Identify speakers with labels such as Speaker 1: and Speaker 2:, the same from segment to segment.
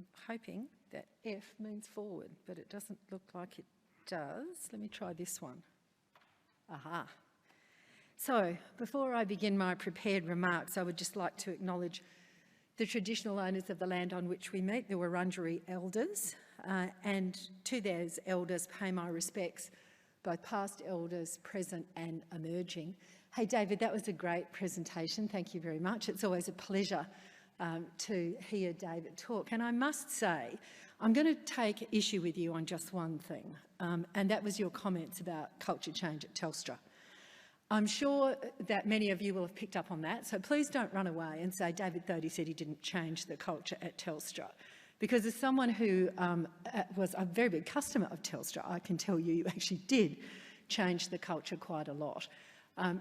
Speaker 1: I'm hoping that F means forward, but it doesn't look like it does. Let me try this one. Aha. So, before I begin my prepared remarks, I would just like to acknowledge the traditional owners of the land on which we meet, the Wurundjeri elders, and to those elders pay my respects, both past elders, present and emerging. Hey David, that was a great presentation, thank you very much. It's always a pleasure to hear David talk. And I must say, I'm going to take issue with you on just one thing, and that was your comments about culture change at Telstra. I'm sure that many of you will have picked up on that, so please don't run away and say David Thodey said he didn't change the culture at Telstra. Because as someone who was a very big customer of Telstra, I can tell you actually did change the culture quite a lot.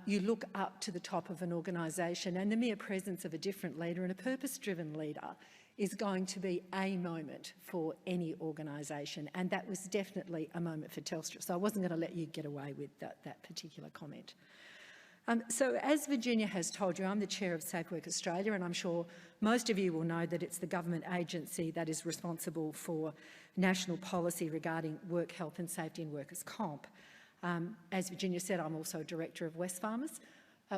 Speaker 1: You look up to the top of an organisation and the mere presence of a different leader and a purpose-driven leader is going to be a moment for any organisation, and that was definitely a moment for Telstra. So I wasn't going to let you get away with that particular comment. So as Virginia has told you, I'm the chair of Safe Work Australia, and I'm sure most of you will know that it's the government agency that is responsible for national policy regarding work health and safety and workers' comp. As Virginia said, I'm also director of Wesfarmers.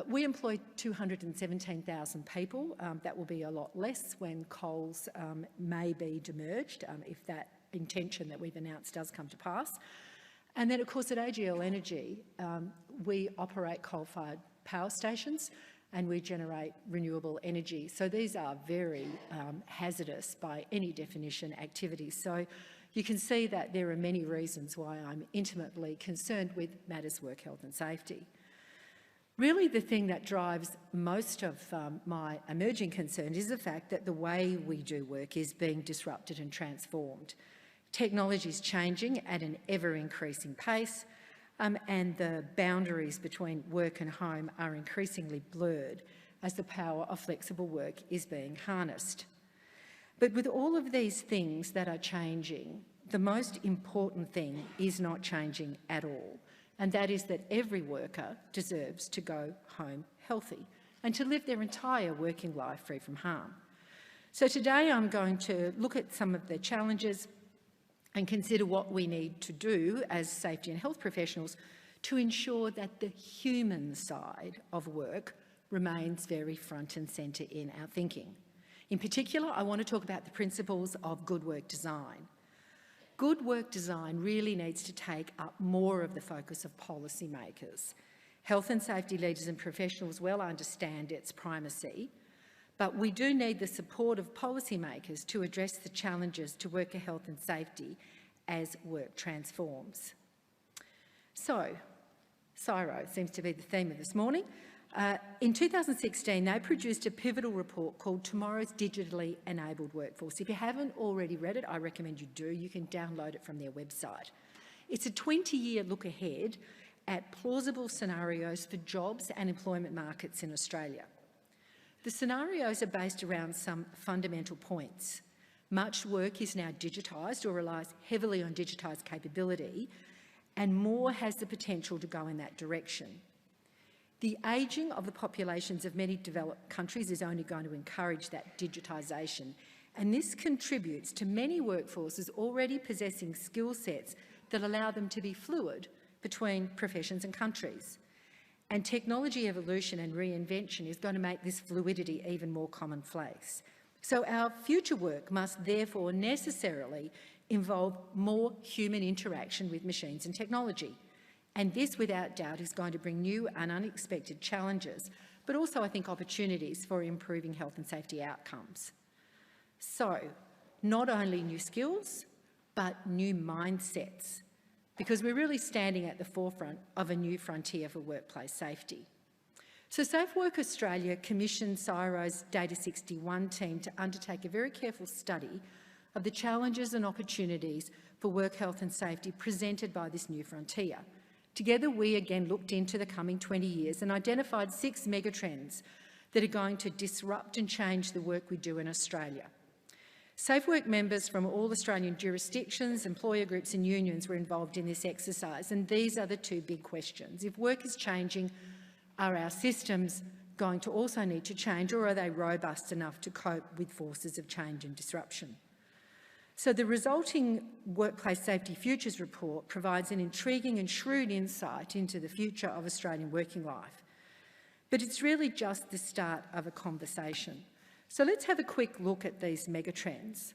Speaker 1: We employ 217,000 people. That will be a lot less when Coles may be demerged, if that intention that we've announced does come to pass. And then, of course, at AGL Energy, we operate coal-fired power stations and we generate renewable energy. So these are very hazardous by any definition activities. So you can see that there are many reasons why I'm intimately concerned with matters work health and safety. Really, the thing that drives most of my emerging concern is the fact that the way we do work is being disrupted and transformed. Technology is changing at an ever-increasing pace, and the boundaries between work and home are increasingly blurred as the power of flexible work is being harnessed. But with all of these things that are changing, the most important thing is not changing at all. And that is that every worker deserves to go home healthy and to live their entire working life free from harm. So today I'm going to look at some of the challenges and consider what we need to do as safety and health professionals to ensure that the human side of work remains very front and centre in our thinking. In particular, I want to talk about the principles of good work design. Good work design really needs to take up more of the focus of policymakers. Health and safety leaders and professionals well understand its primacy, but we do need the support of policymakers to address the challenges to worker health and safety as work transforms. So, CSIRO seems to be the theme of this morning. In 2016, they produced a pivotal report called Tomorrow's Digitally Enabled Workforce. If you haven't already read it, I recommend you do. You can download it from their website. It's a 20-year look ahead at plausible scenarios for jobs and employment markets in Australia. The scenarios are based around some fundamental points. Much work is now digitised or relies heavily on digitised capability, and more has the potential to go in that direction. The ageing of the populations of many developed countries is only going to encourage that digitisation, and this contributes to many workforces already possessing skill sets that allow them to be fluid between professions and countries. And technology evolution and reinvention is going to make this fluidity even more commonplace. So our future work must therefore necessarily involve more human interaction with machines and technology. And this, without doubt, is going to bring new and unexpected challenges, but also, I think, opportunities for improving health and safety outcomes. So, not only new skills, but new mindsets, because we're really standing at the forefront of a new frontier for workplace safety. So Safe Work Australia commissioned CSIRO's Data 61 team to undertake a very careful study of the challenges and opportunities for work health and safety presented by this new frontier. Together, we again looked into the coming 20 years and identified 6 megatrends that are going to disrupt and change the work we do in Australia. Safe Work members from all Australian jurisdictions, employer groups and unions were involved in this exercise, and these are the 2 big questions. If work is changing, are our systems going to also need to change, or are they robust enough to cope with forces of change and disruption? So the resulting Workplace Safety Futures report provides an intriguing and shrewd insight into the future of Australian working life. But it's really just the start of a conversation. So let's have a quick look at these megatrends.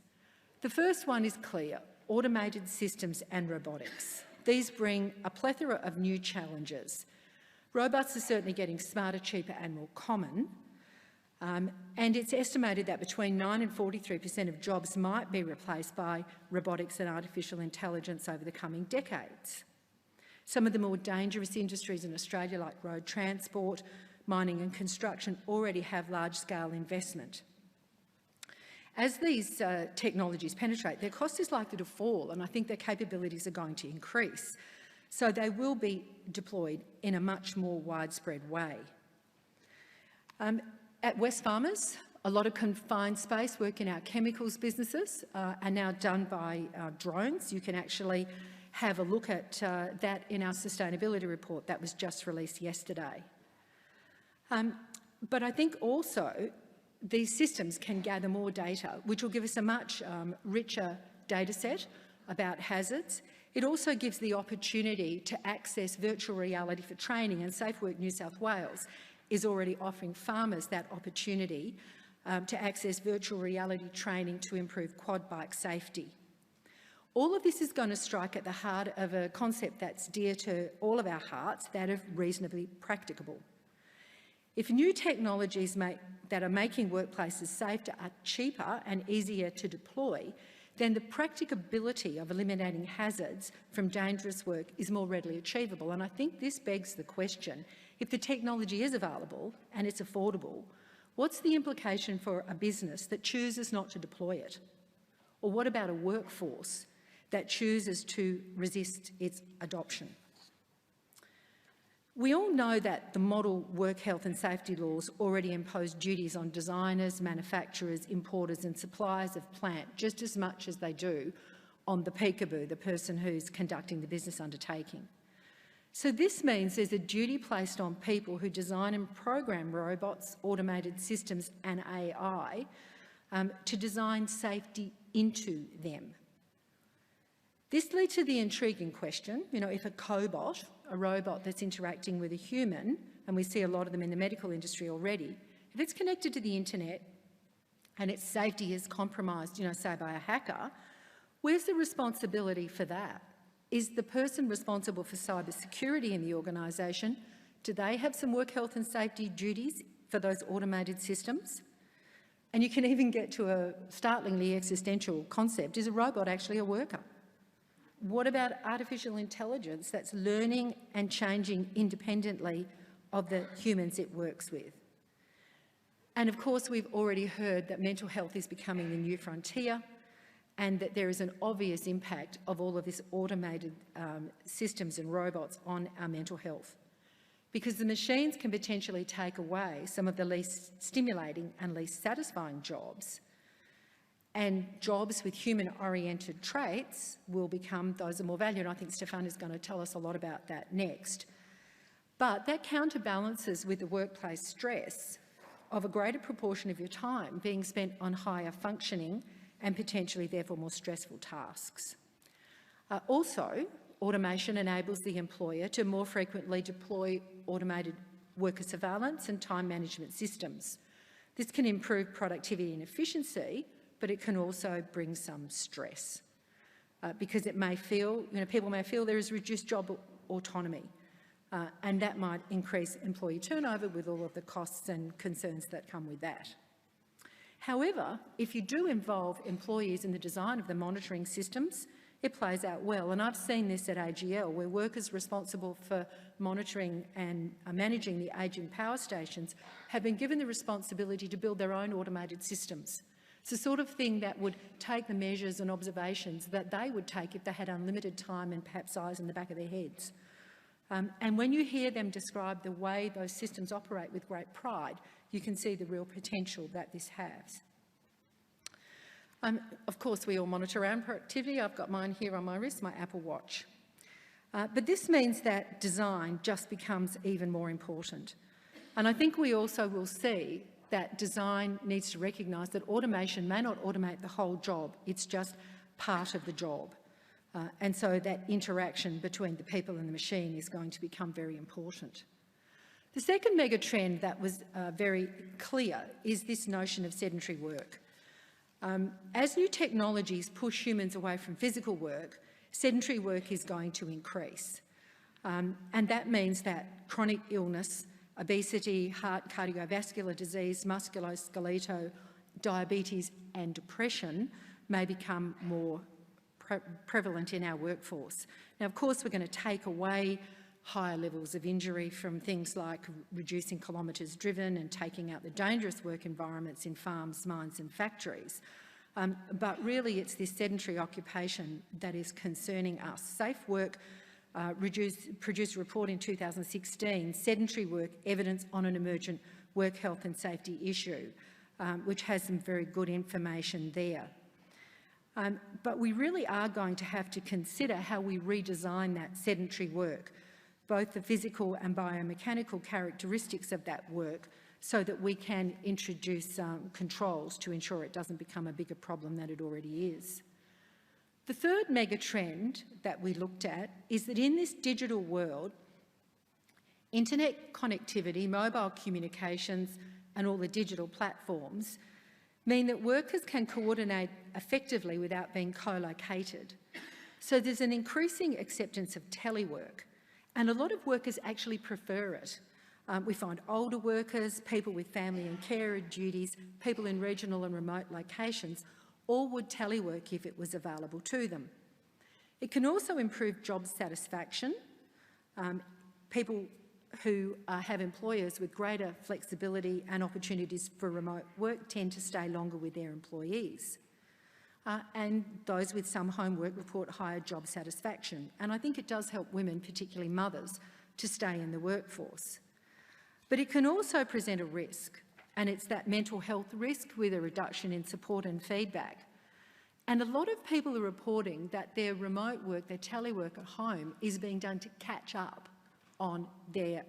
Speaker 1: The first one is clear: automated systems and robotics. These bring a plethora of new challenges. Robots are certainly getting smarter, cheaper and more common. And it's estimated that between 9 and 43% of jobs might be replaced by robotics and artificial intelligence over the coming decades. Some of the more dangerous industries in Australia, like road transport, mining and construction, already have large-scale investment. As these technologies penetrate, their cost is likely to fall, and I think their capabilities are going to increase. So they will be deployed in a much more widespread way. At Wesfarmers, a lot of confined space work in our chemicals businesses are now done by drones. You can actually have a look at that in our sustainability report that was just released yesterday. But I think also these systems can gather more data, which will give us a much richer data set about hazards. It also gives the opportunity to access virtual reality for training, and Safe Work New South Wales is already offering farmers that opportunity to access virtual reality training to improve quad bike safety. All of this is going to strike at the heart of a concept that's dear to all of our hearts, that of reasonably practicable. If new technologies that are making workplaces safer are cheaper and easier to deploy, then the practicability of eliminating hazards from dangerous work is more readily achievable. And I think this begs the question: if the technology is available and it's affordable, what's the implication for a business that chooses not to deploy it? Or what about a workforce that chooses to resist its adoption? We all know that the model work health and safety laws already impose duties on designers, manufacturers, importers and suppliers of plant just as much as they do on the peekaboo, the person who's conducting the business undertaking. So this means there's a duty placed on people who design and program robots, automated systems and AI to design safety into them. This leads to the intriguing question, if a cobot, a robot that's interacting with a human, and we see a lot of them in the medical industry already, if it's connected to the internet and its safety is compromised, say by a hacker, where's the responsibility for that? Is the person responsible for cyber security in the organisation, do they have some work health and safety duties for those automated systems? And you can even get to a startlingly existential concept: is a robot actually a worker? What about artificial intelligence that's learning and changing independently of the humans it works with? And of course, we've already heard that mental health is becoming the new frontier, and that there is an obvious impact of all of this automated systems and robots on our mental health. Because the machines can potentially take away some of the least stimulating and least satisfying jobs, and jobs with human-oriented traits will become those that are more valued. I think Stefan is going to tell us a lot about that next. But that counterbalances with the workplace stress of a greater proportion of your time being spent on higher functioning and potentially therefore more stressful tasks. Also, automation enables the employer to more frequently deploy automated worker surveillance and time management systems. This can improve productivity and efficiency, but it can also bring some stress because it may feel, people may feel there is reduced job autonomy, and that might increase employee turnover with all of the costs and concerns that come with that. However, if you do involve employees in the design of the monitoring systems, it plays out well. And I've seen this at AGL, where workers responsible for monitoring and managing the ageing power stations have been given the responsibility to build their own automated systems. It's the sort of thing that would take the measures and observations that they would take if they had unlimited time and perhaps eyes in the back of their heads. And when you hear them describe the way those systems operate with great pride, you can see the real potential that this has. Of course, we all monitor our own productivity. I've got mine here on my wrist, my Apple Watch. But this means that design just becomes even more important. And I think we also will see that design needs to recognise that automation may not automate the whole job. It's just part of the job. And so that interaction between the people and the machine is going to become very important. The second mega trend that was very clear is this notion of sedentary work. As new technologies push humans away from physical work, sedentary work is going to increase. And that means that chronic illness, obesity, heart, cardiovascular disease, musculoskeletal, diabetes and depression may become more prevalent in our workforce. Now, of course, we're going to take away higher levels of injury from things like reducing kilometres driven and taking out the dangerous work environments in farms, mines and factories. But really it's this sedentary occupation that is concerning us. Safe Work produced a report in 2016, Sedentary Work, Evidence on an Emergent Work Health and Safety Issue, which has some very good information there. But we really are going to have to consider how we redesign that sedentary work, both the physical and biomechanical characteristics of that work, so that we can introduce controls to ensure it doesn't become a bigger problem than it already is. The third mega trend that we looked at is that in this digital world, internet connectivity, mobile communications and all the digital platforms mean that workers can coordinate effectively without being co-located. So there's an increasing acceptance of telework, and a lot of workers actually prefer it. We find older workers, people with family and carer duties, people in regional and remote locations, all would telework if it was available to them. It can also improve job satisfaction. People who have employers with greater flexibility and opportunities for remote work tend to stay longer with their employees. And those with some homework report higher job satisfaction. And I think it does help women, particularly mothers, to stay in the workforce. But it can also present a risk, and it's that mental health risk with a reduction in support and feedback. And a lot of people are reporting that their remote work, their telework at home, is being done to catch up on their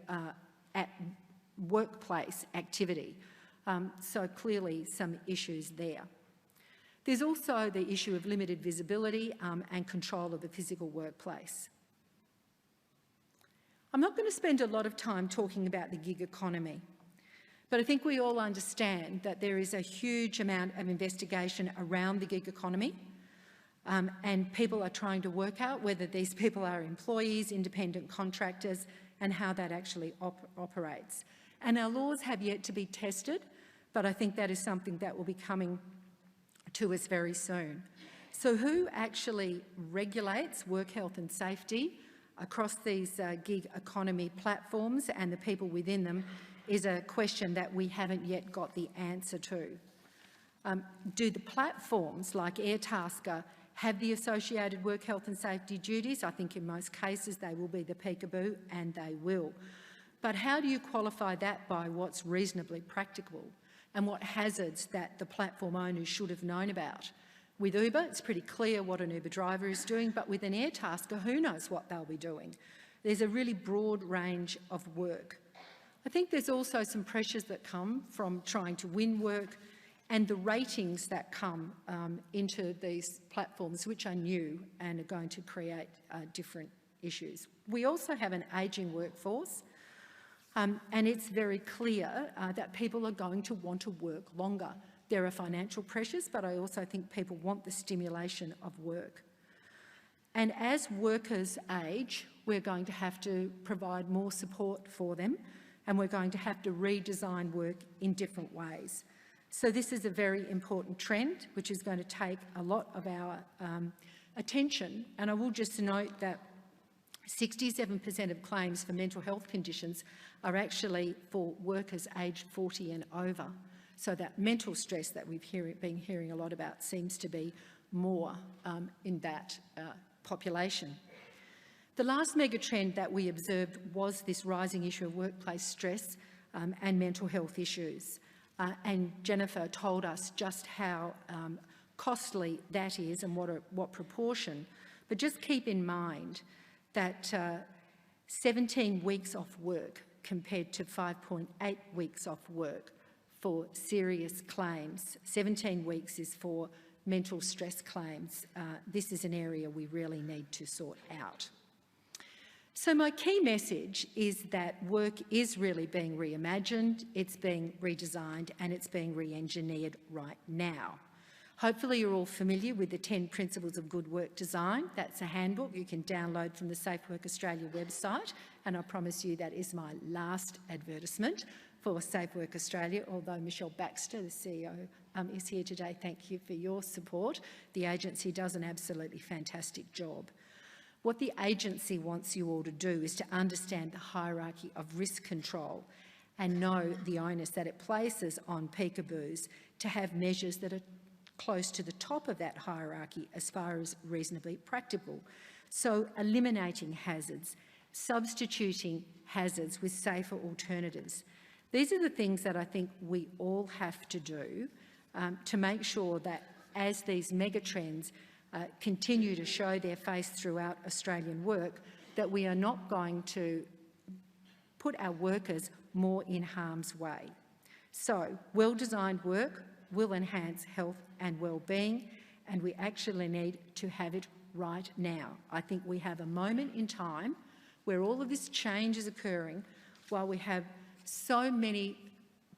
Speaker 1: workplace activity. So clearly some issues there. There's also the issue of limited visibility and control of the physical workplace. I'm not going to spend a lot of time talking about the gig economy, but I think we all understand that there is a huge amount of investigation around the gig economy, and people are trying to work out whether these people are employees, independent contractors, and how that actually operates. And our laws have yet to be tested, but I think that is something that will be coming to us very soon. So who actually regulates work health and safety across these gig economy platforms and the people within them is a question that we haven't yet got the answer to. Do the platforms like Airtasker have the associated work health and safety duties? I think in most cases they will be the peekaboo, and they will. But how do you qualify that by what's reasonably practicable and what hazards that the platform owners should have known about? With Uber, it's pretty clear what an Uber driver is doing, but with an Airtasker, who knows what they'll be doing? There's a really broad range of work. I think there's also some pressures that come from trying to win work and the ratings that come into these platforms, which are new and are going to create different issues. We also have an ageing workforce, and it's very clear that people are going to want to work longer. There are financial pressures, but I also think people want the stimulation of work. And as workers age, we're going to have to provide more support for them, and we're going to have to redesign work in different ways. So this is a very important trend, which is going to take a lot of our attention. And I will just note that 67% of claims for mental health conditions are actually for workers aged 40 and over. So that mental stress that we've been hearing a lot about seems to be more in that population. The last mega trend that we observed was this rising issue of workplace stress and mental health issues. And Jennifer told us just how costly that is and what proportion. But just keep in mind that 17 weeks off work compared to 5.8 weeks off work for serious claims. 17 weeks is for mental stress claims. This is an area we really need to sort out. So my key message is that work is really being reimagined, it's being redesigned, and it's being re-engineered right now. Hopefully you're all familiar with the 10 Principles of Good Work Design. That's a handbook you can download from the Safe Work Australia website, and I promise you that is my last advertisement for Safe Work Australia, although Michelle Baxter, the CEO, is here today. Thank you for your support. The agency does an absolutely fantastic job. What the agency wants you all to do is to understand the hierarchy of risk control and know the onus that it places on peekaboos to have measures that are close to the top of that hierarchy as far as reasonably practical. So eliminating hazards, substituting hazards with safer alternatives. These are the things that I think we all have to do to make sure that as these megatrends continue to show their face throughout Australian work, that we are not going to put our workers more in harm's way. So, well-designed work will enhance health and well-being, and we actually need to have it right now. I think we have a moment in time where all of this change is occurring while we have so many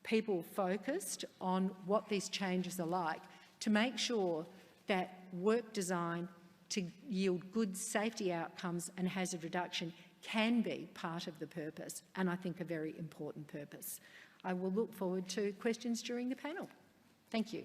Speaker 1: people focused on what these changes are like, to make sure that work design to yield good safety outcomes and hazard reduction can be part of the purpose, and I think a very important purpose. I will look forward to questions during the panel. Thank you.